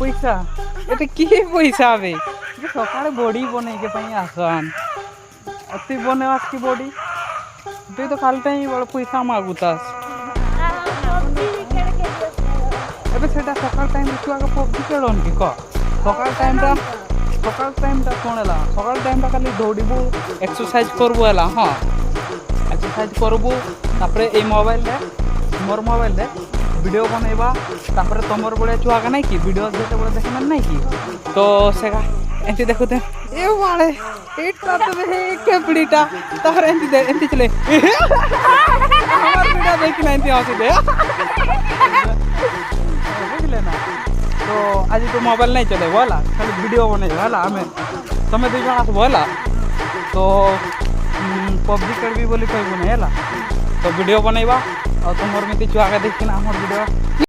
पैसा এটা কি পয়সা হবে সকালে বডি বনাইকে পাই আসান অতি বনেবাস কি বডি তুই তো খালটাই বড় পয়সা মাগুতাস ଏବେ ସେଟା ସକାଳ ଟାଇମ୍ରେ ଛୁଆକୁ ପବ୍ଜି ଖେଳନ୍ କି କହ ସକାଳ ଟାଇମ୍ଟା କ'ଣ ହେଲା ସକାଳ ଟାଇମ୍ଟା ଖାଲି ଦୌଡ଼ିବୁ ଏକ୍ସରସାଇଜ୍ କରିବୁ ହେଲା ହଁ ଏକ୍ସରସାଇଜ୍ କରିବୁ ତାପରେ ଏଇ ମୋବାଇଲରେ ମୋର ମୋବାଇଲରେ ভিডিও বনাইবা তারপরে তোমার বড়ে চুয়াগা নাই কি ভিডিও যেতেবেলে দেখেন নাই কি তো সেগা এমতি দেখুতে এ বাড়ে এইটা তো হে কেপড়িটা তারপরে এমতি চলে আমার ভিডিও দেখি না এমতি আসি দে বুঝলে না তো আজ তো মোবাইল নাই চলে বলা খালি ভিডিও বনাইবা হলা আমি তুমি দুই জন আসবো হলা তো পবজি খেলবি বলি কইব না হলা তো ভিডিও বনাইবা और तुम मोर में छुआ के देखी ना हमर वीडियो